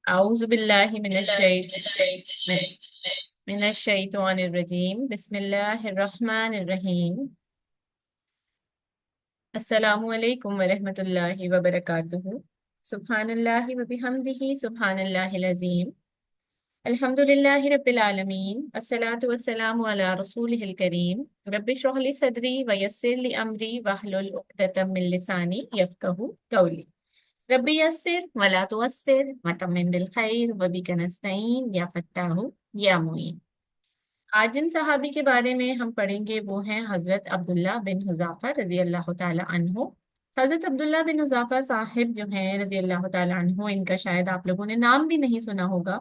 أعوذ بالله من الشيطان الرجيم بسم الله الرحمن الرحيم السلام علیکم ورحمۃ اللہ وبرکاتہ سبحان اللہ وبحمدہ سبحان اللہ العظیم الحمد للہ رب العالمین الصلاۃ والسلام علی رسولہ الکریم رب اشرح لی صدری ویسر لی امری واحلل عقدۃ من لسانی یفقہوا قولی ربی یسر ولا تعسر وتمم بالخیر وبک نستعین یا فتاح یا معین۔ آج جن صحابی کے بارے میں ہم پڑھیں گے وہ ہیں حضرت عبداللہ بن حذافہ رضی اللہ تعالی عنہ۔ حضرت عبداللہ بن حذافہ صاحب جو ہیں رضی اللہ تعالی عنہ، ان کا شاید آپ لوگوں نے نام بھی نہیں سنا ہوگا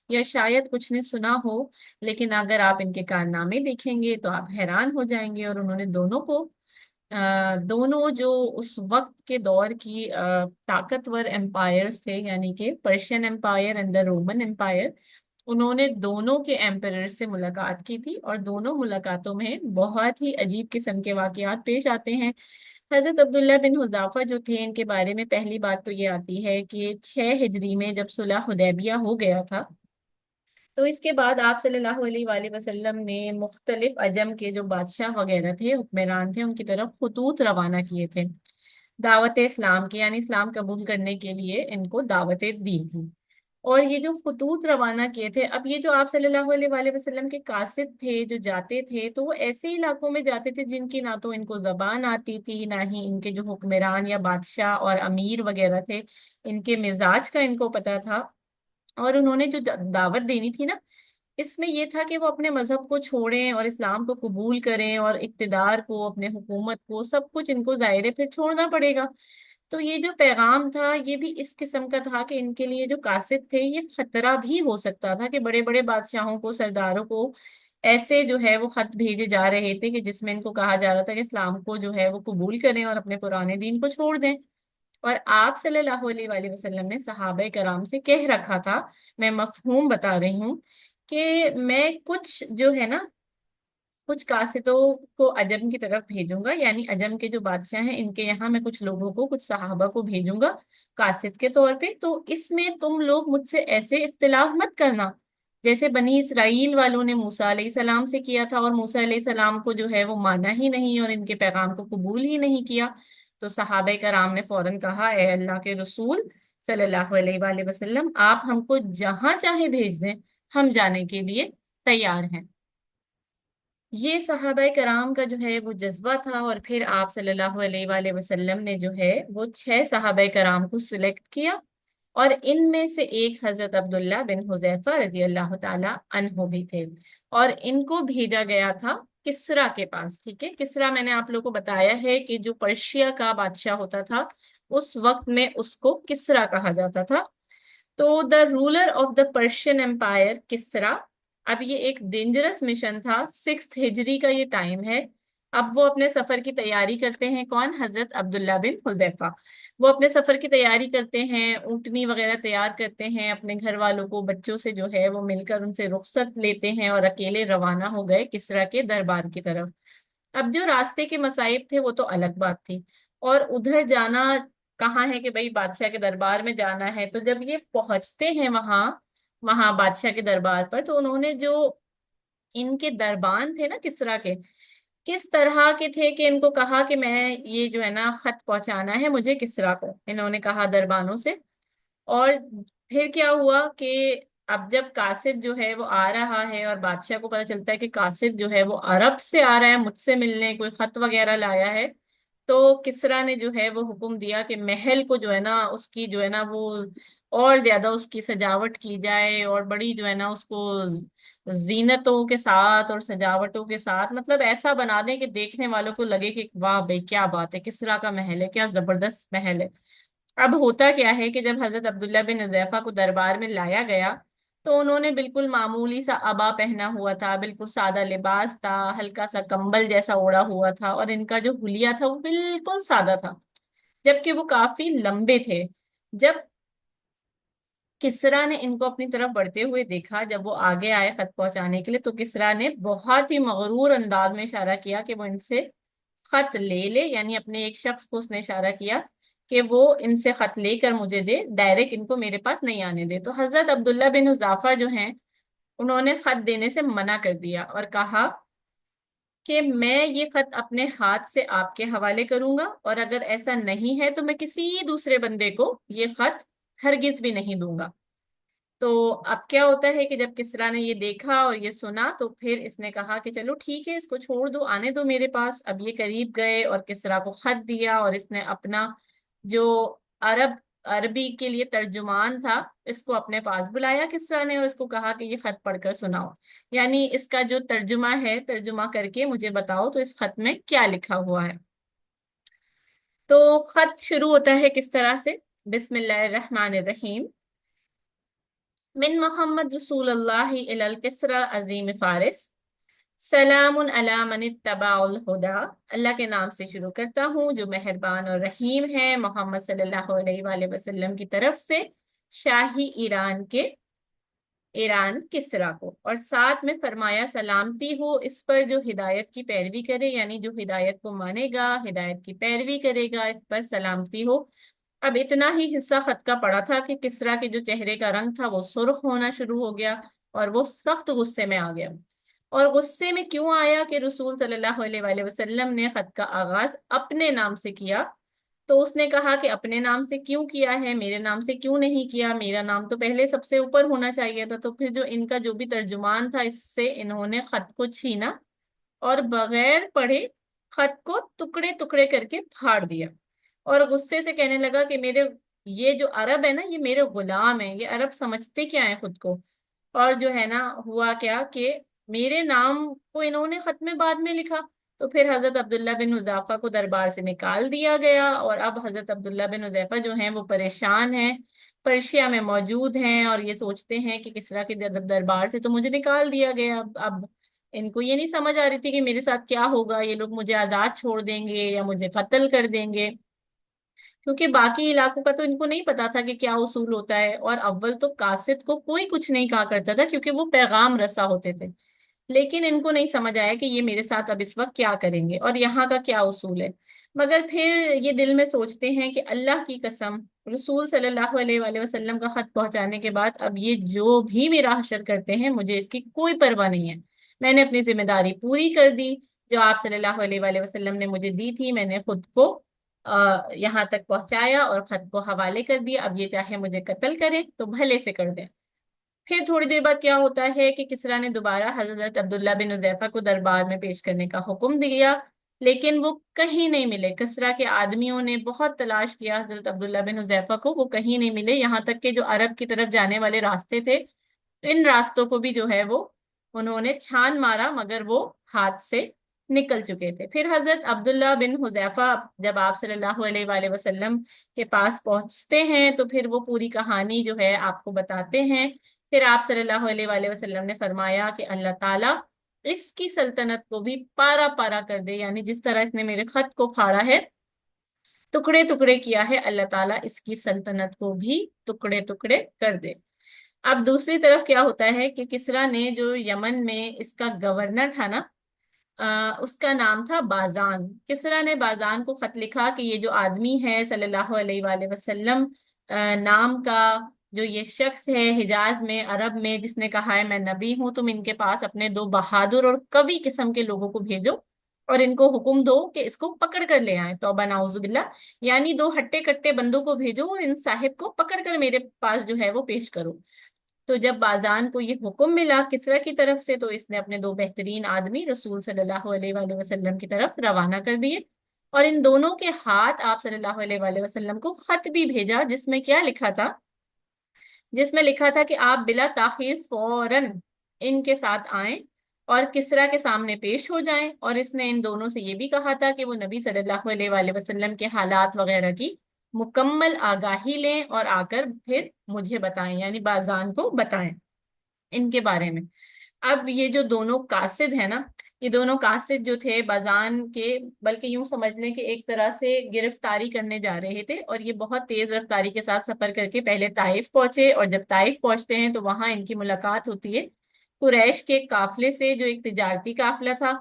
یا شاید کچھ نے سنا ہو، لیکن اگر آپ ان کے کارنامے دیکھیں گے تو آپ حیران ہو جائیں گے۔ اور انہوں نے دونوں جو اس وقت کے دور کی طاقتور امپائرز تھے، یعنی کہ Persian empire and the Roman empire, انہوں نے دونوں کے ایمپرر سے ملاقات کی تھی، اور دونوں ملاقاتوں میں بہت ہی عجیب قسم کے واقعات پیش آتے ہیں۔ حضرت عبداللہ بن حذافہ جو تھے، ان کے بارے میں پہلی بات تو یہ آتی ہے کہ 6 ہجری میں جب صلح حدیبیہ ہو گیا تھا، تو اس کے بعد آپ صلی اللہ علیہ وآلہ وسلم نے مختلف عجم کے جو بادشاہ وغیرہ تھے، حکمران تھے، ان کی طرف خطوط روانہ کیے تھے دعوت اسلام کی، یعنی اسلام قبول کرنے کے لیے ان کو دعوتیں دی تھی۔ اور یہ جو خطوط روانہ کیے تھے، اب یہ جو آپ صلی اللہ علیہ وآلہ وسلم کے قاصد تھے جو جاتے تھے، تو وہ ایسے علاقوں میں جاتے تھے جن کی نہ تو ان کو زبان آتی تھی، نہ ہی ان کے جو حکمران یا بادشاہ اور امیر وغیرہ تھے ان کے مزاج کا ان کو پتا تھا۔ اور انہوں نے جو دعوت دینی تھی نا، اس میں یہ تھا کہ وہ اپنے مذہب کو چھوڑیں اور اسلام کو قبول کریں، اور اقتدار کو، اپنے حکومت کو، سب کچھ ان کو ظاہر ہے پھر چھوڑنا پڑے گا۔ تو یہ جو پیغام تھا یہ بھی اس قسم کا تھا کہ ان کے لیے جو قاصد تھے، یہ خطرہ بھی ہو سکتا تھا کہ بڑے بڑے بادشاہوں کو، سرداروں کو ایسے جو ہے وہ خط بھیجے جا رہے تھے کہ جس میں ان کو کہا جا رہا تھا کہ اسلام کو جو ہے وہ قبول کریں اور اپنے پرانے دین کو چھوڑ دیں۔ اور آپ صلی اللہ علیہ وآلہ وسلم نے صحابہ کرام سے کہہ رکھا تھا، میں مفہوم بتا رہی ہوں، کہ میں کچھ جو ہے نا، کچھ قاصدوں کو عجم کی طرف بھیجوں گا، یعنی عجم کے جو بادشاہ ہیں ان کے یہاں میں کچھ لوگوں کو، کچھ صحابہ کو بھیجوں گا قاصد کے طور پہ، تو اس میں تم لوگ مجھ سے ایسے اختلاف مت کرنا جیسے بنی اسرائیل والوں نے موسیٰ علیہ السلام سے کیا تھا، اور موسیٰ علیہ السلام کو جو ہے وہ مانا ہی نہیں اور ان کے پیغام کو قبول ہی نہیں کیا۔ تو صحابہ کرام نے فوراً کہا، اے اللہ کے رسول صلی اللہ علیہ وآلہ وسلم، آپ ہم کو جہاں چاہے بھیج دیں، ہم جانے کے لیے تیار ہیں۔ یہ صحابہ کرام کا جو ہے وہ جذبہ تھا، اور پھر آپ صلی اللہ علیہ وآلہ وسلم نے جو ہے وہ 6 صحابہ کرام کو سلیکٹ کیا، اور ان میں سے ایک حضرت عبداللہ بن حذیفہ رضی اللہ تعالی عنہ بھی تھے، اور ان کو بھیجا گیا تھا کسرا کے پاس۔ ٹھیک ہے، کسرا میں نے آپ لوگوں کو بتایا ہے کہ جو پرشیا کا بادشاہ ہوتا تھا، اس وقت میں اس کو کسرا کہا جاتا تھا۔ تو the ruler of the Persian empire Kisra, اب یہ ایک ڈینجرس مشن تھا، 6 ہجری کا یہ ٹائم ہے۔ اب وہ اپنے سفر کی تیاری کرتے ہیں، کون؟ حضرت عبداللہ بن حذیفہ۔ وہ اپنے سفر کی تیاری کرتے ہیں، اونٹنی وغیرہ تیار کرتے ہیں، اپنے گھر والوں کو، بچوں سے جو ہے وہ مل کر ان سے رخصت لیتے ہیں، اور اکیلے روانہ ہو گئے کسرا کے دربار کی طرف۔ اب جو راستے کے مصائب تھے وہ تو الگ بات تھی، اور ادھر جانا کہاں ہے کہ بھئی بادشاہ کے دربار میں جانا ہے۔ تو جب یہ پہنچتے ہیں وہاں وہاں بادشاہ کے دربار پر، تو انہوں نے جو ان کے دربان تھے نا کسرا کے، کس طرح کے تھے کہ ان کو کہا کہ میں یہ جو ہے نا خط پہنچانا ہے مجھے کسرا کو، انہوں نے کہا دربانوں سے۔ اور پھر کیا ہوا کہ اب جب قاصد جو ہے وہ آ رہا ہے، اور بادشاہ کو پتا چلتا ہے کہ قاصد جو ہے وہ عرب سے آ رہا ہے مجھ سے ملنے، کوئی خط وغیرہ لایا ہے، تو کسرا نے جو ہے وہ حکم دیا کہ محل کو جو ہے نا، اس کی جو ہے نا وہ اور زیادہ اس کی سجاوٹ کی جائے، اور بڑی جو ہے نا اس کو زینتوں کے ساتھ اور سجاوٹوں کے ساتھ، مطلب ایسا بنا دیں کہ دیکھنے والوں کو لگے کہ واہ بھائی کیا بات ہے، کسرا کا محل ہے، کیا زبردست محل ہے۔ اب ہوتا کیا ہے کہ جب حضرت عبداللہ بن حذیفہ کو دربار میں لایا گیا، تو انہوں نے بالکل معمولی سا عبا پہنا ہوا تھا، بالکل سادہ لباس تھا، ہلکا سا کمبل جیسا اوڑا ہوا تھا، اور ان کا جو حلیہ تھا وہ بالکل سادہ تھا، جبکہ وہ کافی لمبے تھے۔ جب کسرا نے ان کو اپنی طرف بڑھتے ہوئے دیکھا، جب وہ آگے آئے خط پہنچانے کے لیے، تو کسرا نے بہت ہی مغرور انداز میں اشارہ کیا کہ وہ ان سے خط لے لے، یعنی اپنے ایک شخص کو اس نے اشارہ کیا کہ وہ ان سے خط لے کر مجھے دے، ڈائریکٹ ان کو میرے پاس نہیں آنے دے۔ تو حضرت عبداللہ بن حذافہ جو ہیں انہوں نے خط دینے سے منع کر دیا اور کہا کہ میں یہ خط اپنے ہاتھ سے آپ کے حوالے کروں گا، اور اگر ایسا نہیں ہے تو میں کسی دوسرے بندے کو یہ خط ہرگز بھی نہیں دوں گا۔ تو اب کیا ہوتا ہے کہ جب کسرا نے یہ دیکھا اور یہ سنا تو پھر اس نے کہا کہ چلو ٹھیک ہے، اس کو چھوڑ دو، آنے دو میرے پاس۔ اب یہ قریب گئے اور کسرا کو خط دیا، اور اس نے اپنا جو عربی کے لیے ترجمان تھا اس کو اپنے پاس بلایا کسرا نے، اور اس کو کہا کہ یہ خط پڑھ کر سناؤ، یعنی اس کا جو ترجمہ ہے ترجمہ کر کے مجھے بتاؤ تو اس خط میں کیا لکھا ہوا ہے۔ تو خط شروع ہوتا ہے کس طرح سے، بسم اللہ الرحمن الرحیم، من محمد رسول اللہ الی الکسرى عظیم فارس، سلام علی من اتبع الہدا۔ اللہ کے نام سے شروع کرتا ہوں جو مہربان اور رحیم ہے، محمد صلی اللہ علیہ وآلہ وسلم کی طرف سے شاہی ایران کسرا کو، اور ساتھ میں فرمایا سلامتی ہو اس پر جو ہدایت کی پیروی کرے، یعنی جو ہدایت کو مانے گا، ہدایت کی پیروی کرے گا، اس پر سلامتی ہو۔ اب اتنا ہی حصہ خط کا پڑا تھا کہ کسرا کے جو چہرے کا رنگ تھا وہ سرخ ہونا شروع ہو گیا، اور وہ سخت غصے میں آ گیا۔ اور غصے میں کیوں آیا کہ رسول صلی اللہ علیہ وآلہ وسلم نے خط کا آغاز اپنے نام سے کیا، تو اس نے کہا کہ اپنے نام سے کیوں کیا ہے، میرے نام سے کیوں نہیں کیا، میرا نام تو پہلے سب سے اوپر ہونا چاہیے تھا۔ تو پھر جو ان کا جو بھی ترجمان تھا اس سے انہوں نے خط کو چھینا اور بغیر پڑھے خط کو ٹکڑے ٹکڑے کر کے پھاڑ دیا، اور غصے سے کہنے لگا کہ میرے یہ جو عرب ہے نا یہ میرے غلام ہیں، یہ عرب سمجھتے کیا ہیں خود کو۔ اور جو ہے نا ہوا کیا کہ میرے نام کو انہوں نے خط میں بعد میں لکھا۔ تو پھر حضرت عبداللہ بن حذافہ کو دربار سے نکال دیا گیا، اور اب حضرت عبداللہ بن حذافہ جو ہیں وہ پریشان ہیں، پرشیا میں موجود ہیں، اور یہ سوچتے ہیں کہ کسرا کے دربار سے تو مجھے نکال دیا گیا، اب ان کو یہ نہیں سمجھ آ رہی تھی کہ میرے ساتھ کیا ہوگا، یہ لوگ مجھے آزاد چھوڑ دیں گے یا مجھے قتل کر دیں گے، کیونکہ باقی علاقوں کا تو ان کو نہیں پتا تھا کہ کیا اصول ہوتا ہے۔ اور اول تو قاصد کو کوئی کچھ نہیں کہا کرتا تھا کیونکہ وہ پیغام رسا ہوتے تھے، لیکن ان کو نہیں سمجھ آیا کہ یہ میرے ساتھ اب اس وقت کیا کریں گے اور یہاں کا کیا اصول ہے۔ مگر پھر یہ دل میں سوچتے ہیں کہ اللہ کی قسم، رسول صلی اللہ علیہ وآلہ وسلم کا خط پہنچانے کے بعد اب یہ جو بھی میرا حشر کرتے ہیں مجھے اس کی کوئی پرواہ نہیں ہے، میں نے اپنی ذمہ داری پوری کر دی، جو آپ صلی اللہ علیہ وآلہ وسلم نے مجھے دی تھی میں نے خود کو یہاں تک پہنچایا اور خط کو حوالے کر دیا، اب یہ چاہے مجھے قتل کرے تو بھلے سے کر دیں۔ پھر تھوڑی دیر بعد کیا ہوتا ہے کہ کسرا نے دوبارہ حضرت عبداللہ بن حذیفہ کو دربار میں پیش کرنے کا حکم دیا، لیکن وہ کہیں نہیں ملے۔ کسرا کے آدمیوں نے بہت تلاش کیا حضرت عبداللہ بن حذیفہ کو، وہ کہیں نہیں ملے، یہاں تک کہ جو عرب کی طرف جانے والے راستے تھے ان راستوں کو بھی جو ہے وہ انہوں نے چھان مارا، مگر وہ ہاتھ سے نکل چکے تھے۔ پھر حضرت عبداللہ بن حذیفہ جب آپ صلی اللہ علیہ وآلہ وسلم کے پاس پہنچتے ہیں تو پھر وہ پوری کہانی جو ہے آپ کو بتاتے ہیں۔ پھر آپ صلی اللہ علیہ وآلہ وسلم نے فرمایا کہ اللہ تعالیٰ اس کی سلطنت کو بھی پارا پارا کر دے، یعنی جس طرح اس نے میرے خط کو پھاڑا ہے، ٹکڑے ٹکڑے کیا ہے، اللہ تعالیٰ اس کی سلطنت کو بھی ٹکڑے ٹکڑے کر دے۔ اب دوسری طرف کیا ہوتا ہے کہ کسرا نے جو یمن میں اس کا گورنر تھا نا، اس کا نام تھا بازان۔ کسرا نے بازان کو خط لکھا کہ یہ جو آدمی ہے صلی اللہ علیہ وآلہ وسلم نام کا جو یہ شخص ہے حجاز میں عرب میں جس نے کہا ہے میں نبی ہوں، تم ان کے پاس اپنے دو بہادر اور قوی قسم کے لوگوں کو بھیجو اور ان کو حکم دو کہ اس کو پکڑ کر لے آئیں، توبہ نعوذ باللہ، یعنی دو ہٹے کٹے بندوں کو بھیجو اور ان صاحب کو پکڑ کر میرے پاس جو ہے وہ پیش کرو۔ تو جب بازان کو یہ حکم ملا کسرا کی طرف سے تو اس نے اپنے دو بہترین آدمی رسول صلی اللہ علیہ وآلہ وسلم کی طرف روانہ کر دیے، اور ان دونوں کے ہاتھ آپ صلی اللہ علیہ وآلہ وسلم کو خط بھی بھیجا جس میں کیا لکھا تھا، جس میں لکھا تھا کہ آپ بلا تاخیر فوراً ان کے ساتھ آئیں اور کسرا کے سامنے پیش ہو جائیں، اور اس نے ان دونوں سے یہ بھی کہا تھا کہ وہ نبی صلی اللہ علیہ وآلہ وسلم کے حالات وغیرہ کی مکمل آگاہی لیں اور آ کر پھر مجھے بتائیں، یعنی بازان کو بتائیں ان کے بارے میں۔ اب یہ جو دونوں قاصد ہیں نا، یہ دونوں قاصد جو تھے بازان کے، بلکہ یوں سمجھ لیں کہ ایک طرح سے گرفتاری کرنے جا رہے تھے، اور یہ بہت تیز رفتاری کے ساتھ سفر کر کے پہلے طائف پہنچے، اور جب طائف پہنچتے ہیں تو وہاں ان کی ملاقات ہوتی ہے قریش کے قافلے سے جو ایک تجارتی قافلہ تھا۔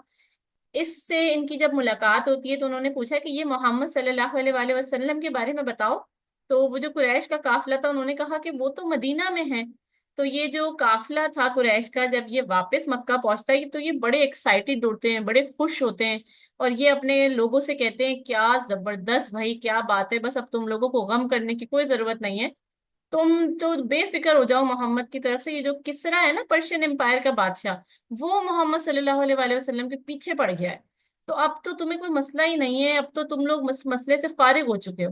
اس سے ان کی جب ملاقات ہوتی ہے تو انہوں نے پوچھا کہ یہ محمد صلی اللہ علیہ وآلہ وسلم کے بارے میں بتاؤ. تو وہ جو قریش کا قافلہ تھا انہوں نے کہا کہ وہ تو مدینہ میں ہے. تو یہ جو قافلہ تھا قریش کا جب یہ واپس مکہ پہنچتا ہے تو یہ بڑے ایکسائٹیڈ ہوتے ہیں, بڑے خوش ہوتے ہیں, اور یہ اپنے لوگوں سے کہتے ہیں کیا زبردست بھائی, کیا بات ہے, بس اب تم لوگوں کو غم کرنے کی کوئی ضرورت نہیں ہے, تم تو بے فکر ہو جاؤ محمد کی طرف سے. یہ جو کسرا ہے نا پرشین امپائر کا بادشاہ, وہ محمد صلی اللہ علیہ وآلہ وسلم کے پیچھے پڑ گیا ہے. تو اب تو تمہیں کوئی مسئلہ ہی نہیں ہے, اب تو تم لوگ مسئلے سے فارغ ہو چکے ہو.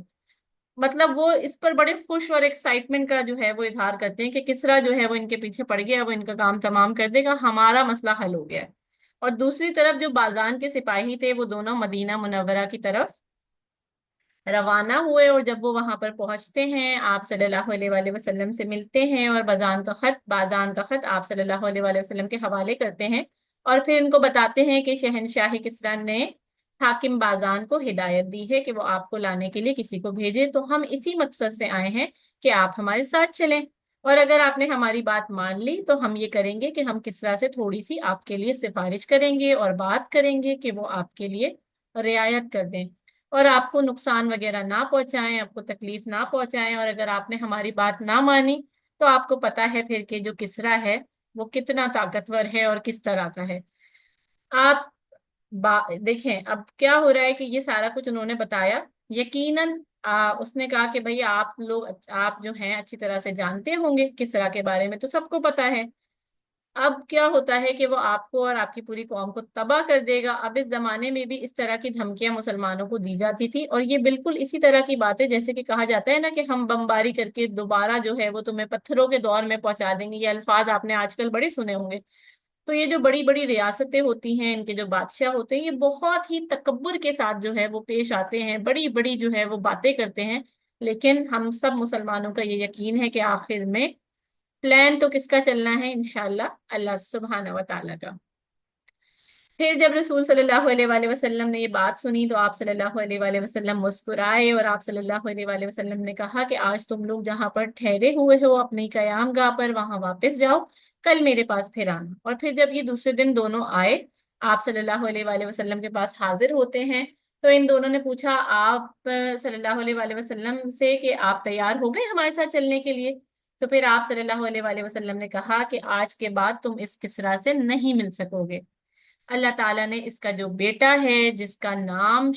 مطلب وہ اس پر بڑے خوش اور ایکسائٹمنٹ کا جو ہے وہ اظہار کرتے ہیں کہ کسرا جو ہے وہ ان کے پیچھے پڑ گیا, وہ ان کا کام تمام کر دے گا, ہمارا مسئلہ حل ہو گیا ہے. اور دوسری طرف جو بازان کے سپاہی تھے وہ دونوں مدینہ منورہ کی طرف روانہ ہوئے, اور جب وہ وہاں پر پہنچتے ہیں آپ صلی اللہ علیہ وآلہ وسلم سے ملتے ہیں اور بازان کا خط آپ صلی اللہ علیہ وآلہ وسلم کے حوالے کرتے ہیں, اور پھر ان کو بتاتے ہیں کہ شہنشاہ کسریٰ نے حاکم بازان کو ہدایت دی ہے کہ وہ آپ کو لانے کے لیے کسی کو بھیجے, تو ہم اسی مقصد سے آئے ہیں کہ آپ ہمارے ساتھ چلیں, اور اگر آپ نے ہماری بات مان لی تو ہم یہ کریں گے کہ ہم کسریٰ سے تھوڑی سی آپ کے لیے سفارش کریں گے اور بات کریں گے کہ وہ آپ کے لیے رعایت کر دیں اور آپ کو نقصان وغیرہ نہ پہنچائیں, آپ کو تکلیف نہ پہنچائیں. اور اگر آپ نے ہماری بات نہ مانی تو آپ کو پتا ہے پھر کہ جو کسریٰ ہے وہ کتنا طاقتور ہے اور کس طرح کا ہے. آپ دیکھیں اب کیا ہو رہا ہے کہ یہ سارا کچھ انہوں نے بتایا. یقیناً اس نے کہا کہ بھئی آپ لوگ, آپ جو ہیں اچھی طرح سے جانتے ہوں گے کسریٰ کے بارے میں, تو سب کو پتا ہے. اب کیا ہوتا ہے کہ وہ آپ کو اور آپ کی پوری قوم کو تباہ کر دے گا. اب اس زمانے میں بھی اس طرح کی دھمکیاں مسلمانوں کو دی جاتی تھی, اور یہ بالکل اسی طرح کی بات ہے جیسے کہ کہا جاتا ہے نا کہ ہم بمباری کر کے دوبارہ جو ہے وہ تمہیں پتھروں کے دور میں پہنچا دیں گے. یہ الفاظ آپ نے آج کل بڑے سنے ہوں گے. تو یہ جو بڑی بڑی ریاستیں ہوتی ہیں, ان کے جو بادشاہ ہوتے ہیں, یہ بہت ہی تکبر کے ساتھ جو ہے وہ پیش آتے ہیں, بڑی بڑی جو ہے وہ باتیں کرتے ہیں. لیکن ہم سب مسلمانوں کا یہ یقین ہے کہ آخر میں پلان تو کس کا چلنا ہے؟ انشاءاللہ اللہ سبحانہ و تعالیٰ کا. پھر جب رسول صلی اللہ علیہ وآلہ وسلم نے یہ بات سنی تو آپ صلی اللہ علیہ وآلہ وسلم مسکرائے, اور آپ صلی اللہ علیہ وآلہ وسلم نے کہا کہ آج تم لوگ جہاں پر ٹھہرے ہوئے ہو اپنی قیام گاہ پر, وہاں واپس جاؤ, کل میرے پاس پھر آنا. اور پھر جب یہ دوسرے دن دونوں آئے, آپ صلی اللہ علیہ وآلہ وسلم کے پاس حاضر ہوتے ہیں, تو ان دونوں نے پوچھا آپ صلی اللہ علیہ وآلہ وسلم سے کہ آپ تیار ہو گئے ہمارے ساتھ چلنے کے لیے. تو پھر آپ صلی اللہ علیہ وآلہ وسلم نے کہا کہ آج کے بعد تم اس کسریٰ سے نہیں مل سکو گے. اللہ تعالیٰ نے اس کا جو بیٹا ہے جس کا نام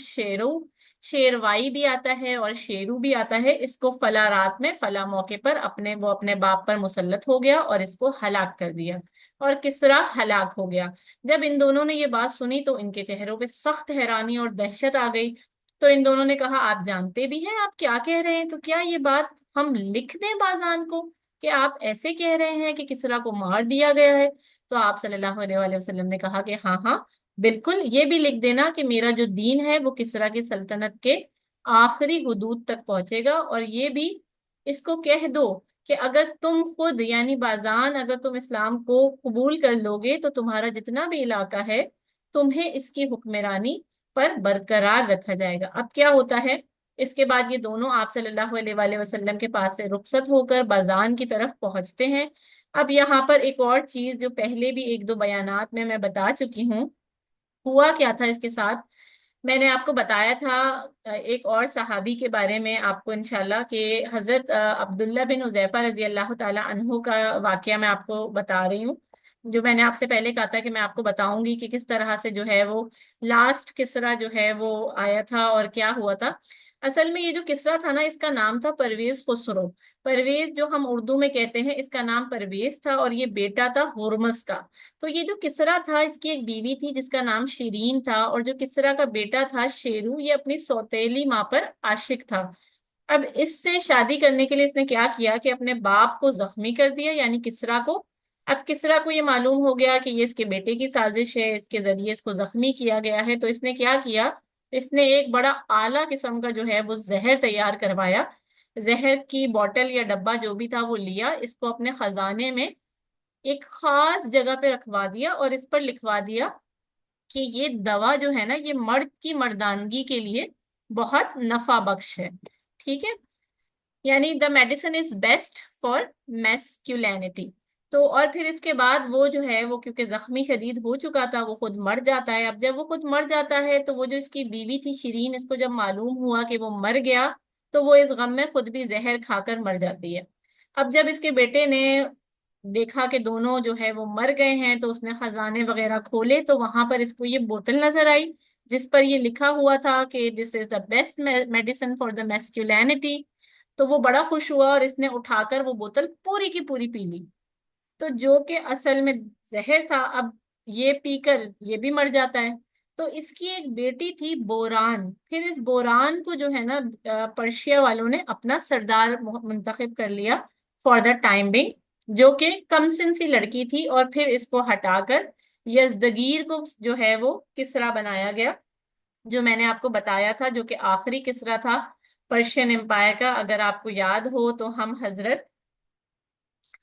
شیروائی بھی آتا ہے اور شیرو بھی آتا ہے, اس کو فلاں رات میں فلاں موقع پر اپنے باپ پر مسلط ہو گیا اور اس کو ہلاک کر دیا, اور کسریٰ ہلاک ہو گیا. جب ان دونوں نے یہ بات سنی تو ان کے چہروں پہ سخت حیرانی اور دہشت آ گئی. تو ان دونوں نے کہا آپ جانتے بھی ہیں آپ کیا کہہ رہے ہیں, تو کیا یہ بات ہم لکھ دیں بازان کو کہ آپ ایسے کہہ رہے ہیں کہ کسریٰ کو مار دیا گیا ہے؟ تو آپ صلی اللہ علیہ وآلہ وسلم نے کہا کہ ہاں ہاں بالکل, یہ بھی لکھ دینا کہ میرا جو دین ہے وہ کسریٰ کی سلطنت کے آخری حدود تک پہنچے گا, اور یہ بھی اس کو کہہ دو کہ اگر تم خود یعنی بازان اگر تم اسلام کو قبول کر لو گے تو تمہارا جتنا بھی علاقہ ہے تمہیں اس کی حکمرانی پر برقرار رکھا جائے گا. اب کیا ہوتا ہے, اس کے بعد یہ دونوں آپ صلی اللہ علیہ وآلہ وسلم کے پاس سے رخصت ہو کر بازان کی طرف پہنچتے ہیں. اب یہاں پر ایک اور چیز جو پہلے بھی ایک دو بیانات میں بتا چکی ہوں, ہوا کیا تھا اس کے ساتھ. میں نے آپ کو بتایا تھا ایک اور صحابی کے بارے میں آپ کو انشاءاللہ کہ حضرت عبداللہ بن حذیفہ رضی اللہ تعالی عنہ کا واقعہ میں آپ کو بتا رہی ہوں, جو میں نے آپ سے پہلے کہا تھا کہ میں آپ کو بتاؤں گی کہ کس طرح سے جو ہے وہ لاسٹ کسریٰ جو ہے وہ آیا تھا اور کیا ہوا تھا. اصل میں یہ جو کسریٰ تھا نا, اس کا نام تھا پرویز خسرو. پرویز جو ہم اردو میں کہتے ہیں, اس کا نام پرویز تھا, اور یہ بیٹا تھا ہرمز کا. تو یہ جو کسریٰ تھا اس کی ایک بیوی تھی جس کا نام شیرین تھا, اور جو کسریٰ کا بیٹا تھا شیرو, یہ اپنی سوتیلی ماں پر عاشق تھا. اب اس سے شادی کرنے کے لیے اس نے کیا کیا کہ اپنے باپ کو زخمی کر دیا یعنی کسریٰ کو. اب کسریٰ کو یہ معلوم ہو گیا کہ یہ اس کے بیٹے کی سازش ہے, اس کے ذریعے اس کو زخمی کیا گیا ہے, تو اس نے کیا کیا, اس نے ایک بڑا اعلیٰ قسم کا جو ہے وہ زہر تیار کروایا. زہر کی بوٹل یا ڈبہ جو بھی تھا وہ لیا, اس کو اپنے خزانے میں ایک خاص جگہ پہ رکھوا دیا, اور اس پر لکھوا دیا کہ یہ دوا جو ہے نا یہ مرد کی مردانگی کے لیے بہت نفع بخش ہے. ٹھیک ہے, یعنی the medicine is best for میسکیولینٹی. تو اور پھر اس کے بعد وہ جو ہے وہ کیونکہ زخمی شدید ہو چکا تھا وہ خود مر جاتا ہے. اب جب وہ خود مر جاتا ہے تو وہ جو اس کی بیوی تھی شیرین، اس کو جب معلوم ہوا کہ وہ مر گیا تو وہ اس غم میں خود بھی زہر کھا کر مر جاتی ہے. اب جب اس کے بیٹے نے دیکھا کہ دونوں جو ہے وہ مر گئے ہیں تو اس نے خزانے وغیرہ کھولے تو وہاں پر اس کو یہ بوتل نظر آئی جس پر یہ لکھا ہوا تھا کہ this is the best medicine for the masculinity. تو وہ بڑا خوش ہوا اور اس نے اٹھا کر وہ بوتل پوری کی پوری پی لی. تو جو کہ اصل میں زہر تھا، اب یہ پی کر یہ بھی مر جاتا ہے. تو اس کی ایک بیٹی تھی بوران. پھر اس بوران کو جو ہے نا پرشیا والوں نے اپنا سردار منتخب کر لیا فار دا ٹائم بینگ، جو کہ کم سن سی لڑکی تھی، اور پھر اس کو ہٹا کر یزدگیر کو جو ہے وہ کسرا بنایا گیا، جو میں نے آپ کو بتایا تھا جو کہ آخری کسرا تھا پرشین امپائر کا. اگر آپ کو یاد ہو تو ہم حضرت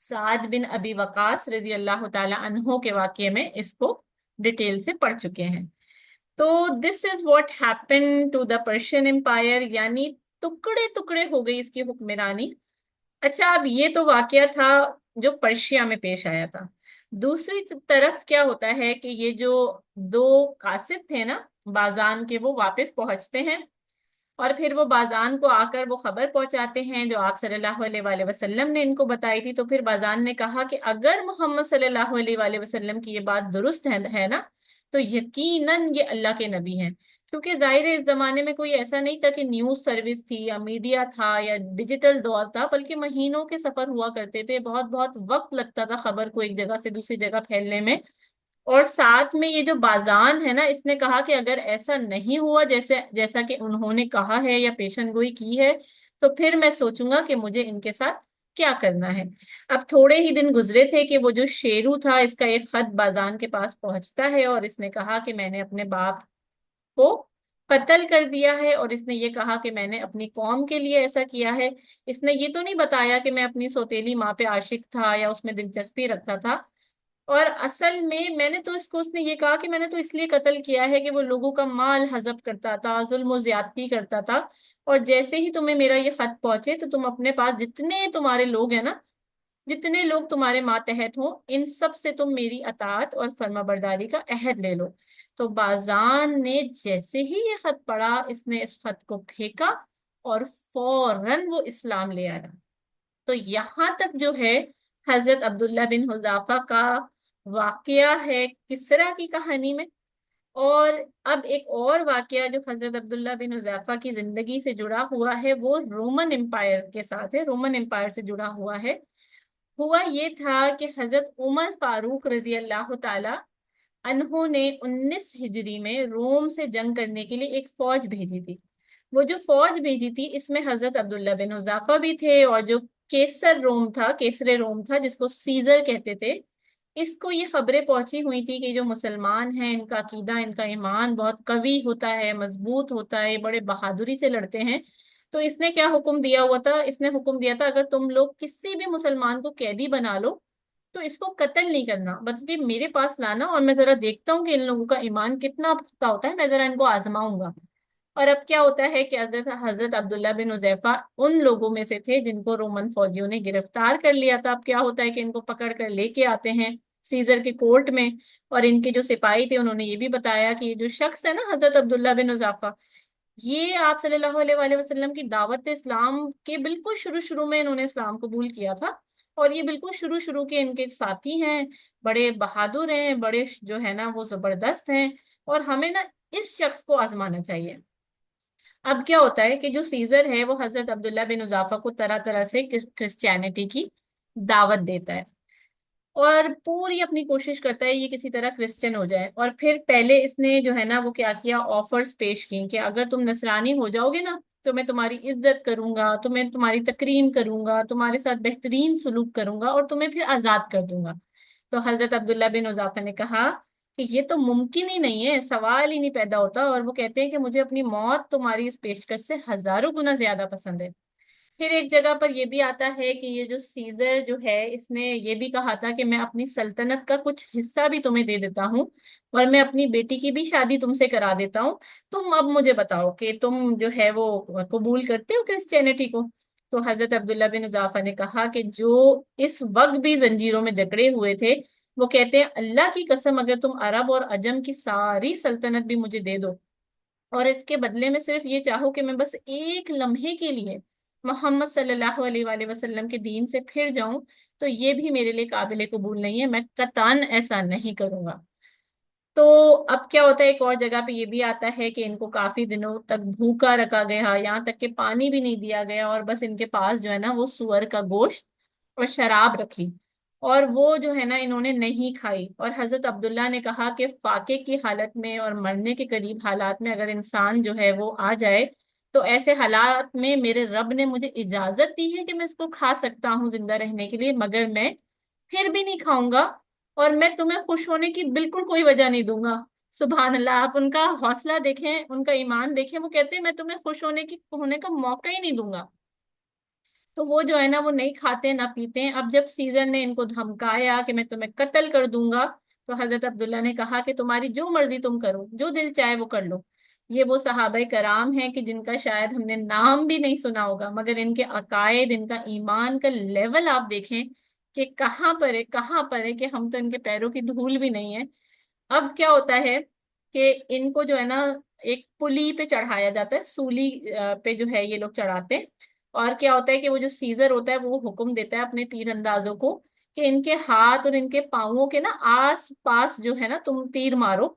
سعد بن ابی وقاص رضی اللہ تعالی عنہ کے واقعے میں اس کو ڈیٹیل سے پڑھ چکے ہیں. تو this is what happen to the Persian empire, یعنی ٹکڑے ٹکڑے ہو گئی اس کی حکمرانی. اچھا، اب یہ تو واقعہ تھا جو پرشیا میں پیش آیا تھا. دوسری طرف کیا ہوتا ہے کہ یہ جو دو قاصد تھے نا بازان کے، وہ واپس پہنچتے ہیں اور پھر وہ بازان کو آ کر وہ خبر پہنچاتے ہیں جو آپ صلی اللہ علیہ وآلہ وسلم نے ان کو بتائی تھی. تو پھر بازان نے کہا کہ اگر محمد صلی اللہ علیہ وآلہ وسلم کی یہ بات درست ہے نا تو یقیناً یہ اللہ کے نبی ہیں. کیونکہ ظاہر ہے اس زمانے میں کوئی ایسا نہیں تھا کہ نیوز سروس تھی یا میڈیا تھا یا ڈیجیٹل دور تھا، بلکہ مہینوں کے سفر ہوا کرتے تھے، بہت بہت وقت لگتا تھا خبر کو ایک جگہ سے دوسری جگہ پھیلنے میں. اور ساتھ میں یہ جو بازان ہے نا، اس نے کہا کہ اگر ایسا نہیں ہوا جیسا کہ انہوں نے کہا ہے یا پیشن گوئی کی ہے تو پھر میں سوچوں گا کہ مجھے ان کے ساتھ کیا کرنا ہے. اب تھوڑے ہی دن گزرے تھے کہ وہ جو شیرو تھا اس کا ایک خط بازان کے پاس پہنچتا ہے اور اس نے کہا کہ میں نے اپنے باپ کو قتل کر دیا ہے، اور اس نے یہ کہا کہ میں نے اپنی قوم کے لیے ایسا کیا ہے. اس نے یہ تو نہیں بتایا کہ میں اپنی سوتیلی ماں پہ عاشق تھا یا اس میں دلچسپی رکھتا تھا. اور اصل میں نے تو اس نے یہ کہا کہ میں نے تو اس لیے قتل کیا ہے کہ وہ لوگوں کا مال ہضب کرتا تھا، ظلم و زیادتی کرتا تھا. اور جیسے ہی تمہیں میرا یہ خط پہنچے تو تم اپنے پاس جتنے تمہارے لوگ ہیں نا، جتنے لوگ تمہارے ماتحت ہوں، ان سب سے تم میری اطاعت اور فرما برداری کا عہد لے لو. تو بازان نے جیسے ہی یہ خط پڑھا اس نے اس خط کو پھینکا اور فوراً وہ اسلام لے آیا. تو یہاں تک جو ہے حضرت عبداللہ بن حذافہ کا واقعہ ہے کسرا کی کہانی میں. اور اب ایک اور واقعہ جو حضرت عبداللہ بن حذافہ کی زندگی سے جڑا ہوا ہے وہ رومن امپائر کے ساتھ ہے، رومن امپائر سے جڑا ہوا ہے. ہوا یہ تھا کہ حضرت عمر فاروق رضی اللہ تعالی انہوں نے 19 ہجری میں روم سے جنگ کرنے کے لیے ایک فوج بھیجی تھی. وہ جو فوج بھیجی تھی اس میں حضرت عبداللہ بن حذافہ بھی تھے، اور جو کیسر روم تھا جس کو سیزر کہتے تھے، اس کو یہ خبریں پہنچی ہوئی تھی کہ جو مسلمان ہیں ان کا عقیدہ، ان کا ایمان بہت قوی ہوتا ہے، مضبوط ہوتا ہے، بڑے بہادری سے لڑتے ہیں. تو اس نے کیا حکم دیا ہوا تھا؟ اس نے حکم دیا تھا اگر تم لوگ کسی بھی مسلمان کو قیدی بنا لو تو اس کو قتل نہیں کرنا، بلکہ میرے پاس لانا اور میں ذرا دیکھتا ہوں کہ ان لوگوں کا ایمان کتنا پختہ ہوتا ہے، میں ذرا ان کو آزماؤں گا. اور اب کیا ہوتا ہے کہ حضرت عبداللہ بن حذیفہ ان لوگوں میں سے تھے جن کو رومن فوجیوں نے گرفتار کر لیا تھا. اب کیا ہوتا ہے کہ ان کو پکڑ کر لے کے آتے ہیں سیزر کے کورٹ میں، اور ان کے جو سپاہی تھے انہوں نے یہ بھی بتایا کہ یہ جو شخص ہے نا حضرت عبداللہ بن حذافہ، یہ آپ صلی اللہ علیہ وآلہ وسلم کی دعوت اسلام کے بالکل شروع میں انہوں نے اسلام قبول کیا تھا، اور یہ بالکل شروع کے ان کے ساتھی ہیں، بڑے بہادر ہیں، بڑے جو ہے نا وہ زبردست ہیں، اور ہمیں نا اس شخص کو آزمانا چاہیے. اب کیا ہوتا ہے کہ جو سیزر ہے وہ حضرت عبداللہ بن حذافہ کو طرح طرح سے کرسچینٹی کی دعوت دیتا ہے اور پوری اپنی کوشش کرتا ہے یہ کسی طرح کرسچن ہو جائے. اور پھر پہلے اس نے جو ہے نا وہ کیا کیا، آفرز پیش کی کہ اگر تم نصرانی ہو جاؤ گے نا تو میں تمہاری عزت کروں گا، تمہاری تکریم کروں گا، تمہارے ساتھ بہترین سلوک کروں گا اور تمہیں پھر آزاد کر دوں گا. تو حضرت عبداللہ بن حذافہ نے کہا کہ یہ تو ممکن ہی نہیں ہے، سوال ہی نہیں پیدا ہوتا، اور وہ کہتے ہیں کہ مجھے اپنی موت تمہاری اس پیشکش سے ہزاروں گنا زیادہ پسند ہے. پھر ایک جگہ پر یہ بھی آتا ہے کہ یہ جو سیزر جو ہے اس نے یہ بھی کہا تھا کہ میں اپنی سلطنت کا کچھ حصہ بھی تمہیں دے دیتا ہوں اور میں اپنی بیٹی کی بھی شادی تم سے کرا دیتا ہوں، تم اب مجھے بتاؤ کہ تم جو ہے وہ قبول کرتے ہو کرسچینٹی کو. تو حضرت عبداللہ بن حذافہ نے کہا کہ جو اس وقت بھی زنجیروں میں جکڑے ہوئے تھے، وہ کہتے ہیں اللہ کی قسم اگر تم عرب اور عجم کی ساری سلطنت بھی مجھے دے دو، اور اس کے بدلے میں صرف یہ چاہو کہ میں بس ایک لمحے کے لیے محمد صلی اللہ علیہ وآلہ وسلم کے دین سے پھر جاؤں، تو یہ بھی میرے لیے قابل قبول نہیں ہے، میں قطعاً ایسا نہیں کروں گا۔ تو اب کیا ہوتا ہے، ایک اور جگہ پہ یہ بھی آتا ہے کہ ان کو کافی دنوں تک بھوکا رکھا گیا، یہاں تک کہ پانی بھی نہیں دیا گیا، اور بس ان کے پاس جو ہے نا وہ سور کا گوشت اور شراب رکھی، اور وہ جو ہے نا انہوں نے نہیں کھائی۔ اور حضرت عبداللہ نے کہا کہ فاقے کی حالت میں اور مرنے کے قریب حالات میں اگر انسان جو ہے وہ آ جائے، تو ایسے حالات میں میرے رب نے مجھے اجازت دی ہے کہ میں اس کو کھا سکتا ہوں زندہ رہنے کے لیے، مگر میں پھر بھی نہیں کھاؤں گا، اور میں تمہیں خوش ہونے کی بالکل کوئی وجہ نہیں دوں گا۔ سبحان اللہ! آپ ان کا حوصلہ دیکھیں، ان کا ایمان دیکھیں، وہ کہتے ہیں میں تمہیں خوش ہونے کا موقع ہی نہیں دوں گا۔ تو وہ جو ہے نا وہ نہیں کھاتے نہ پیتے ہیں۔ اب جب سیزر نے ان کو دھمکایا کہ میں تمہیں قتل کر دوں گا، تو حضرت عبداللہ نے کہا کہ تمہاری جو مرضی تم کرو، جو دل چاہے وہ کر لو۔ یہ وہ صحابہ کرام ہیں کہ جن کا شاید ہم نے نام بھی نہیں سنا ہوگا، مگر ان کے عقائد، ان کا ایمان کا لیول آپ دیکھیں کہ کہاں پر ہے، کہاں پر ہے، کہ ہم تو ان کے پیروں کی دھول بھی نہیں ہے۔ اب کیا ہوتا ہے کہ ان کو جو ہے نا ایک پلی پہ چڑھایا جاتا ہے، سولی پہ جو ہے یہ لوگ چڑھاتے ہیں، اور کیا ہوتا ہے کہ وہ جو سیزر ہوتا ہے وہ حکم دیتا ہے اپنے تیر اندازوں کو کہ ان کے ہاتھ اور ان کے پاؤں کے نا آس پاس جو ہے نا تم تیر مارو۔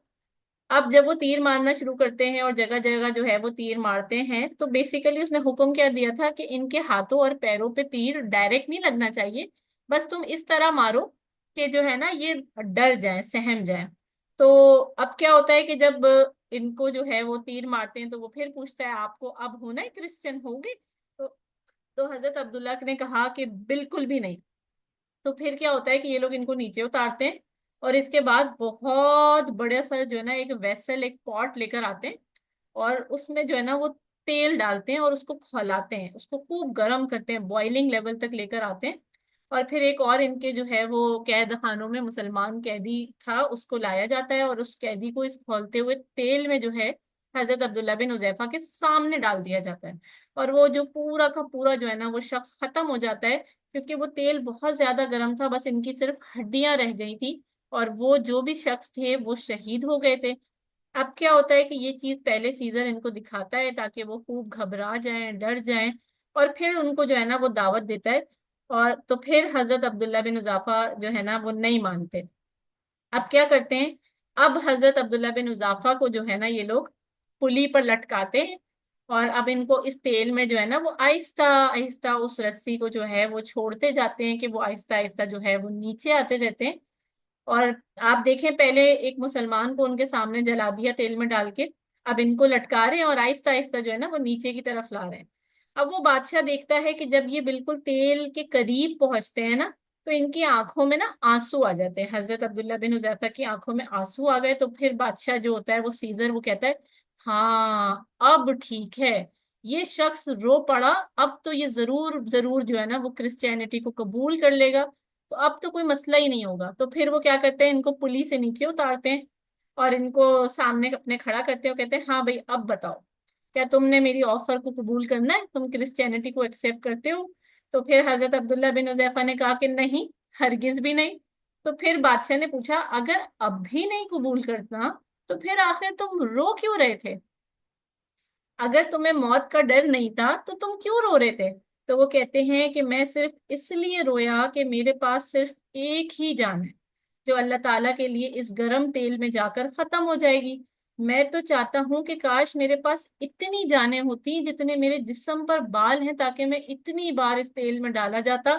اب جب وہ تیر مارنا شروع کرتے ہیں اور جگہ جگہ جو ہے وہ تیر مارتے ہیں، تو بیسیکلی اس نے حکم کیا دیا تھا کہ ان کے ہاتھوں اور پیروں پہ تیر ڈائریکٹ نہیں لگنا چاہیے، بس تم اس طرح مارو کہ جو ہے نا یہ ڈر جائیں، سہم جائیں۔ تو اب کیا ہوتا ہے کہ جب ان کو جو ہے وہ تیر مارتے ہیں، تو وہ پھر پوچھتا ہے آپ کو اب ہونا ہے کرسچن ہوگے؟ تو تو حضرت عبداللہ نے کہا کہ بالکل بھی نہیں۔ تو پھر کیا ہوتا ہے کہ یہ لوگ ان کو نیچے اتارتے ہیں، اور اس کے بعد بہت بڑا سا جو ہے نا ایک ویسل، ایک پاٹ لے کر آتے ہیں، اور اس میں جو ہے نا وہ تیل ڈالتے ہیں اور اس کو کھولاتے ہیں، اس کو خوب گرم کرتے ہیں، بوائلنگ لیول تک لے کر آتے ہیں، اور پھر ایک اور ان کے جو ہے وہ قید خانوں میں مسلمان قیدی تھا، اس کو لایا جاتا ہے، اور اس قیدی کو اس کھولتے ہوئے تیل میں جو ہے حضرت عبداللہ بن حذیفہ کے سامنے ڈال دیا جاتا ہے، اور وہ جو پورا کا پورا جو ہے نا وہ شخص ختم ہو جاتا ہے، کیونکہ وہ تیل بہت زیادہ گرم تھا، بس ان کی صرف ہڈیاں رہ گئی تھی، اور وہ جو بھی شخص تھے وہ شہید ہو گئے تھے۔ اب کیا ہوتا ہے کہ یہ چیز پہلے سیزر ان کو دکھاتا ہے تاکہ وہ خوب گھبرا جائیں، ڈر جائیں، اور پھر ان کو جو ہے نا وہ دعوت دیتا ہے، اور تو پھر حضرت عبداللہ بن حذافہ جو ہے نا وہ نہیں مانتے۔ اب کیا کرتے ہیں، اب حضرت عبداللہ بن حذافہ کو جو ہے نا یہ لوگ پلی پر لٹکاتے ہیں، اور اب ان کو اس تیل میں جو ہے نا وہ آہستہ آہستہ اس رسی کو جو ہے وہ چھوڑتے جاتے ہیں کہ وہ آہستہ آہستہ جو ہے وہ نیچے آتے رہتے ہیں۔ اور آپ دیکھیں، پہلے ایک مسلمان کو ان کے سامنے جلا دیا تیل میں ڈال کے، اب ان کو لٹکا رہے ہیں اور آہستہ آہستہ جو ہے نا وہ نیچے کی طرف لا رہے ہیں۔ اب وہ بادشاہ دیکھتا ہے کہ جب یہ بالکل تیل کے قریب پہنچتے ہیں نا، تو ان کی آنکھوں میں نا آنسو آ جاتے ہیں، حضرت عبداللہ بن حذیفہ کی آنکھوں میں آنسو آ گئے، تو پھر بادشاہ جو ہوتا ہے وہ سیزر، وہ کہتا ہے ہاں اب ٹھیک ہے، یہ شخص رو پڑا، اب تو یہ ضرور ضرور جو ہے نا وہ کرسچینٹی کو قبول کر لے گا، تو اب تو کوئی مسئلہ ہی نہیں ہوگا۔ تو پھر وہ کیا کرتے ہیں، ان کو پلی سے نیچے اتارتے ہیں، اور ان کو سامنے اپنے کھڑا کرتے ہیں، اور کہتے ہیں ہاں بھائی اب بتاؤ، کیا تم نے میری آفر کو قبول کرنا ہے، تم کرسچینٹی کو ایکسیپٹ کرتے ہو؟ تو پھر حضرت عبداللہ بن حذیفہ نے کہا کہ نہیں، ہرگز بھی نہیں۔ تو پھر بادشاہ نے پوچھا اگر اب بھی نہیں قبول کرنا، تو پھر آخر تم رو کیوں رہے تھے؟ اگر تمہیں موت کا ڈر نہیں تھا تو تم کیوں رو رہے تھے؟ تو وہ کہتے ہیں کہ میں صرف اس لیے رویا کہ میرے پاس صرف ایک ہی جان ہے، جو اللہ تعالیٰ کے لیے اس گرم تیل میں جا کر ختم ہو جائے گی۔ میں تو چاہتا ہوں کہ کاش میرے پاس اتنی جانیں ہوتی جتنے میرے جسم پر بال ہیں، تاکہ میں اتنی بار اس تیل میں ڈالا جاتا،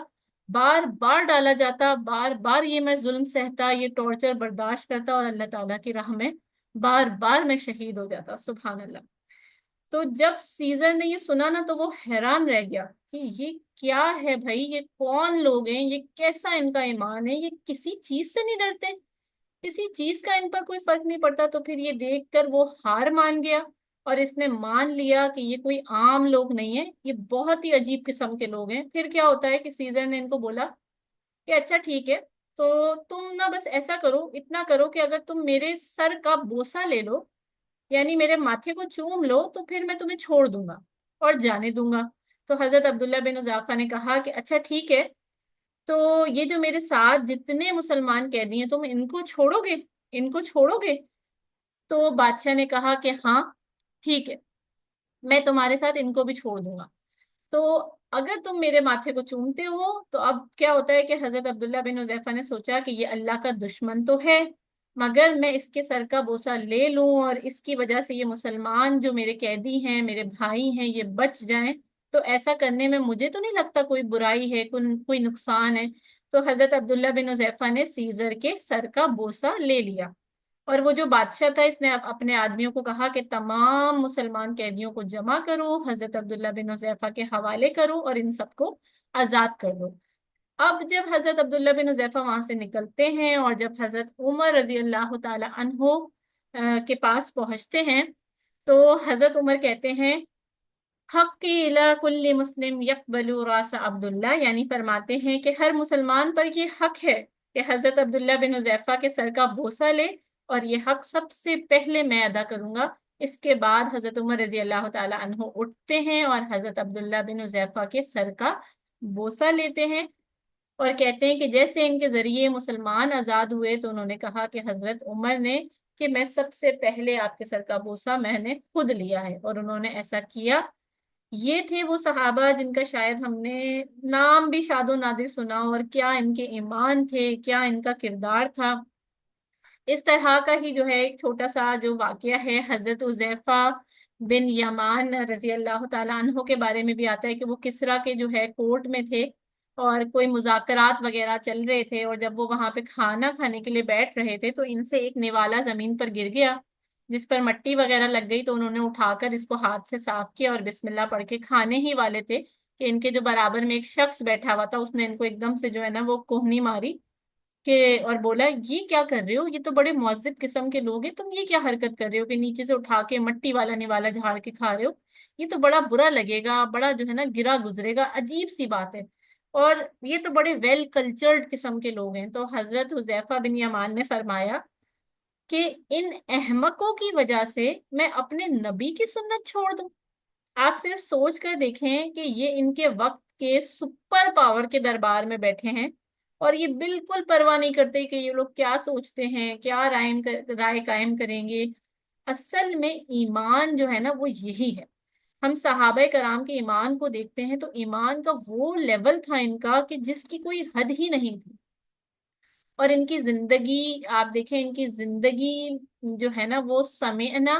بار بار ڈالا جاتا، بار بار یہ میں ظلم سہتا، یہ ٹارچر برداشت کرتا، اور اللہ تعالیٰ کی راہ میں بار بار میں شہید ہو جاتا۔ سبحان اللہ! تو جب سیزر نے یہ سنا نا، تو وہ حیران رہ گیا کہ یہ کیا ہے بھائی، یہ کون لوگ ہیں، یہ کیسا ان کا ایمان ہے، یہ کسی چیز سے نہیں ڈرتے، کسی چیز کا ان پر کوئی فرق نہیں پڑتا۔ تو پھر یہ دیکھ کر وہ ہار مان گیا، اور اس نے مان لیا کہ یہ کوئی عام لوگ نہیں ہیں، یہ بہت ہی عجیب قسم کے لوگ ہیں۔ پھر کیا ہوتا ہے کہ سیزر نے ان کو بولا کہ اچھا ٹھیک ہے، تو تم نا بس ایسا کرو، اتنا کرو کہ اگر تم میرے سر کا بوسہ لے لو، یعنی میرے ماتھے کو چوم لو، تو پھر میں تمہیں چھوڑ دوں گا اور جانے دوں گا۔ تو حضرت عبداللہ بن حذیفہ نے کہا کہ اچھا ٹھیک ہے، تو یہ جو میرے ساتھ جتنے مسلمان قیدی ہیں تم ان کو چھوڑو گے، ان کو چھوڑو گے؟ تو بادشاہ نے کہا کہ ہاں ٹھیک ہے، میں تمہارے ساتھ ان کو بھی چھوڑ دوں گا۔ تو اگر تم میرے ماتھے کو چومتے ہو تو اب کیا ہوتا ہے کہ حضرت عبداللہ بن حذیفہ نے سوچا کہ یہ اللہ کا دشمن تو ہے، مگر میں اس کے سر کا بوسہ لے لوں اور اس کی وجہ سے یہ مسلمان جو میرے قیدی ہیں، میرے بھائی ہیں، یہ بچ جائیں، تو ایسا کرنے میں مجھے تو نہیں لگتا کوئی برائی ہے، کوئی نقصان ہے۔ تو حضرت عبداللہ بن حذیفہ نے سیزر کے سر کا بوسہ لے لیا، اور وہ جو بادشاہ تھا اس نے اپنے آدمیوں کو کہا کہ تمام مسلمان قیدیوں کو جمع کرو، حضرت عبداللہ بن حذیفہ کے حوالے کرو اور ان سب کو آزاد کر دو۔ اب جب حضرت عبداللہ بن حذیفہ وہاں سے نکلتے ہیں اور جب حضرت عمر رضی اللہ تعالی عنہ کے پاس پہنچتے ہیں، تو حضرت عمر کہتے ہیں حق الی کل مسلم یقبل راس عبداللہ، یعنی فرماتے ہیں کہ ہر مسلمان پر یہ حق ہے کہ حضرت عبداللہ بن حذیفہ کے سر کا بوسہ لے، اور یہ حق سب سے پہلے میں ادا کروں گا۔ اس کے بعد حضرت عمر رضی اللہ تعالی عنہ اٹھتے ہیں اور حضرت عبداللہ بن حذیفہ کے سر کا بوسہ لیتے ہیں، اور کہتے ہیں کہ جیسے ان کے ذریعے مسلمان آزاد ہوئے، تو انہوں نے کہا کہ حضرت عمر نے کہ میں سب سے پہلے آپ کے سر کا بوسہ میں نے خود لیا ہے، اور انہوں نے ایسا کیا۔ یہ تھے وہ صحابہ جن کا شاید ہم نے نام بھی شاد و نادر سنا، اور کیا ان کے ایمان تھے، کیا ان کا کردار تھا۔ اس طرح کا ہی جو ہے ایک چھوٹا سا جو واقعہ ہے حضرت حذیفہ بن یمان رضی اللہ تعالیٰ عنہ کے بارے میں بھی آتا ہے کہ وہ کسریٰ کے جو ہے کورٹ میں تھے، اور کوئی مذاکرات وغیرہ چل رہے تھے، اور جب وہ وہاں پہ کھانا کھانے کے لیے بیٹھ رہے تھے تو ان سے ایک نوالا زمین پر گر گیا، جس پر مٹی وغیرہ لگ گئی، تو انہوں نے اٹھا کر اس کو ہاتھ سے صاف کیا اور بسم اللہ پڑھ کے کھانے ہی والے تھے کہ ان کے جو برابر میں ایک شخص بیٹھا ہوا تھا اس نے ان کو ایک دم سے جو ہے نا وہ کوہنی ماری کہ، اور بولا یہ کیا کر رہے ہو، یہ تو بڑے معذب قسم کے لوگ ہیں، تم یہ کیا حرکت کر رہے ہو کہ نیچے سے اٹھا کے مٹی والا نوالا جھاڑ کے کھا رہے ہو، یہ تو بڑا برا لگے گا، بڑا جو ہے نا گرا گزرے گا، عجیب سی بات ہے۔ اور یہ تو بڑے ویل کلچرڈ قسم کے لوگ ہیں۔ تو حضرت حذیفہ بن یمان نے فرمایا کہ ان احمقوں کی وجہ سے میں اپنے نبی کی سنت چھوڑ دوں؟ آپ صرف سوچ کر دیکھیں کہ یہ ان کے وقت کے سپر پاور کے دربار میں بیٹھے ہیں، اور یہ بالکل پرواہ نہیں کرتے کہ یہ لوگ کیا سوچتے ہیں، کیا رائے قائم کریں گے۔ اصل میں ایمان جو ہے نا وہ یہی ہے۔ ہم صحابہ کرام کے ایمان کو دیکھتے ہیں تو ایمان کا وہ لیول تھا ان کا کہ جس کی کوئی حد ہی نہیں تھی، اور ان کی زندگی آپ دیکھیں، ان کی زندگی جو ہے نا وہ سمعنا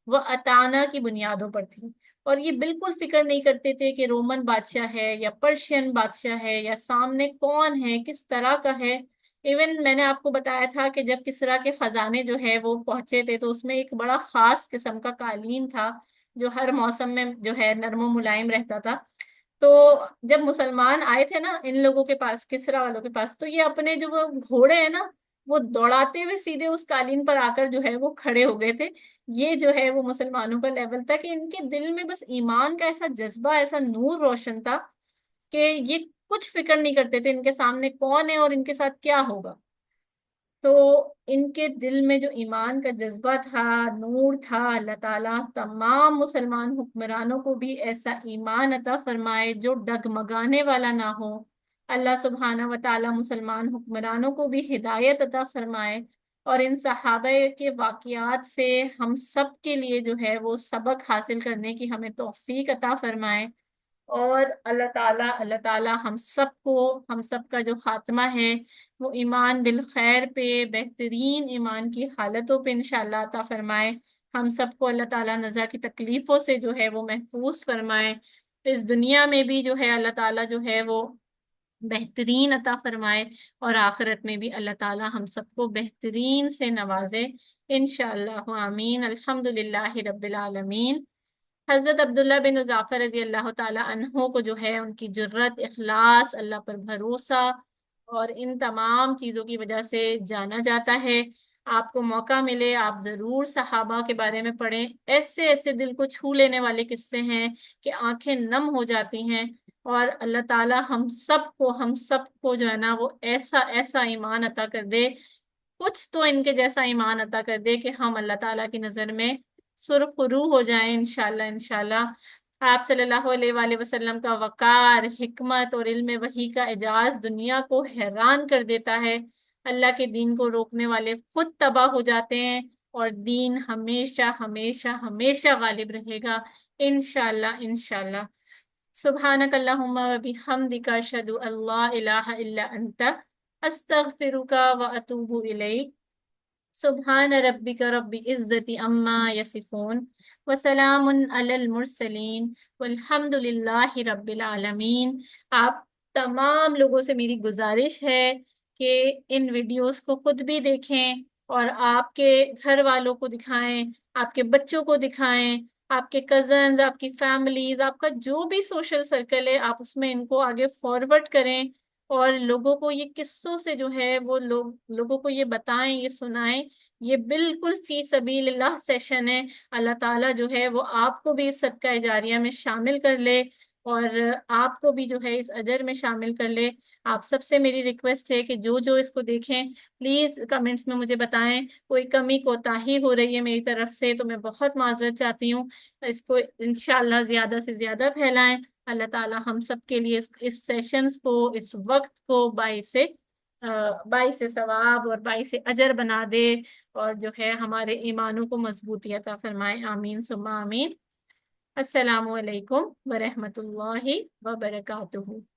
و اطعنا کی بنیادوں پر تھی، اور یہ بالکل فکر نہیں کرتے تھے کہ رومن بادشاہ ہے یا پرشین بادشاہ ہے یا سامنے کون ہے، کس طرح کا ہے۔ ایون میں نے آپ کو بتایا تھا کہ جب کسریٰ کے خزانے جو ہے وہ پہنچے تھے تو اس میں ایک بڑا خاص قسم کا قالین تھا جو ہر موسم میں جو ہے نرم و ملائم رہتا تھا۔ تو جب مسلمان آئے تھے نا ان لوگوں کے پاس، کسریٰ والوں کے پاس، تو یہ اپنے جو وہ گھوڑے ہیں نا وہ دوڑاتے ہوئے سیدھے اس قالین پر آ کر جو ہے وہ کھڑے ہو گئے تھے۔ یہ جو ہے وہ مسلمانوں کا لیول تھا کہ ان کے دل میں بس ایمان کا ایسا جذبہ، ایسا نور روشن تھا کہ یہ کچھ فکر نہیں کرتے تھے ان کے سامنے کون ہے اور ان کے ساتھ کیا ہوگا۔ تو ان کے دل میں جو ایمان کا جذبہ تھا، نور تھا، اللہ تعالیٰ تمام مسلمان حکمرانوں کو بھی ایسا ایمان عطا فرمائے جو ڈگمگانے والا نہ ہو۔ اللہ سبحانہ و تعالیٰ مسلمان حکمرانوں کو بھی ہدایت عطا فرمائے، اور ان صحابہ کے واقعات سے ہم سب کے لیے جو ہے وہ سبق حاصل کرنے کی ہمیں توفیق عطا فرمائے، اور اللہ تعالیٰ ہم سب کا جو خاتمہ ہے وہ ایمان بالخیر پہ، بہترین ایمان کی حالتوں پہ انشاءاللہ عطا فرمائے۔ ہم سب کو اللہ تعالیٰ نزا کی تکلیفوں سے جو ہے وہ محفوظ فرمائے، اس دنیا میں بھی جو ہے اللہ تعالیٰ جو ہے وہ بہترین عطا فرمائے، اور آخرت میں بھی اللہ تعالیٰ ہم سب کو بہترین سے نوازے انشاءاللہ آمین۔ الحمدللہ رب العالمین۔ حضرت عبداللہ بن حذیفہ رضی اللہ تعالیٰ عنہ کو جو ہے ان کی جرت، اخلاص، اللہ پر بھروسہ اور ان تمام چیزوں کی وجہ سے جانا جاتا ہے۔ آپ کو موقع ملے آپ ضرور صحابہ کے بارے میں پڑھیں، ایسے ایسے دل کو چھو لینے والے قصے ہیں کہ آنکھیں نم ہو جاتی ہیں، اور اللہ تعالیٰ ہم سب کو جو ہے نا وہ ایسا ایسا ایمان عطا کر دے، کچھ تو ان کے جیسا ایمان عطا کر دے کہ ہم اللہ تعالیٰ کی نظر میں سرخرو ہو جائیں انشاءاللہ انشاءاللہ۔ آپ صلی اللہ علیہ وآلہ وسلم کا وقار، حکمت اور علم وحی کا اعجاز دنیا کو حیران کر دیتا ہے۔ اللہ کے دین کو روکنے والے خود تباہ ہو جاتے ہیں، اور دین ہمیشہ ہمیشہ ہمیشہ غالب رہے گا، انشاءاللہ انشاءاللہ۔ سبحانک اللہم و بحمدک، اشہد ان لا الہ الا انت، استغفرک و اتوب الیک۔ سبحان ربک رب عزت عما یصفون، وسلام علی المرسلین، والحمد للہ رب العالمین۔ آپ تمام لوگوں سے میری گزارش ہے کہ ان ویڈیوز کو خود بھی دیکھیں، اور آپ کے گھر والوں کو دکھائیں، آپ کے بچوں کو دکھائیں، آپ کے کزنز، آپ کی فیملیز، آپ کا جو بھی سوشل سرکل ہے، آپ اس میں ان کو آگے فارورڈ کریں، اور لوگوں کو یہ قصوں سے جو ہے وہ لوگوں کو یہ بتائیں، یہ سنائیں۔ یہ بالکل فی سبیل اللہ سیشن ہے، اللہ تعالیٰ جو ہے وہ آپ کو بھی اس صدقہ جاریہ میں شامل کر لے، اور آپ کو بھی جو ہے اس اجر میں شامل کر لے۔ آپ سب سے میری ریکویسٹ ہے کہ جو جو اس کو دیکھیں، پلیز کمنٹس میں مجھے بتائیں کوئی کمی کوتاہی ہو رہی ہے میری طرف سے تو میں بہت معذرت چاہتی ہوں۔ اس کو انشاءاللہ زیادہ سے زیادہ پھیلائیں۔ اللہ تعالیٰ ہم سب کے لیے اس سیشنز کو، اس وقت کو باعث ثواب اور باعث اجر بنا دے، اور جو ہے ہمارے ایمانوں کو مضبوطی عطا فرمائے، آمین ثم آمین۔ السلام علیکم ورحمۃ اللہ وبرکاتہ۔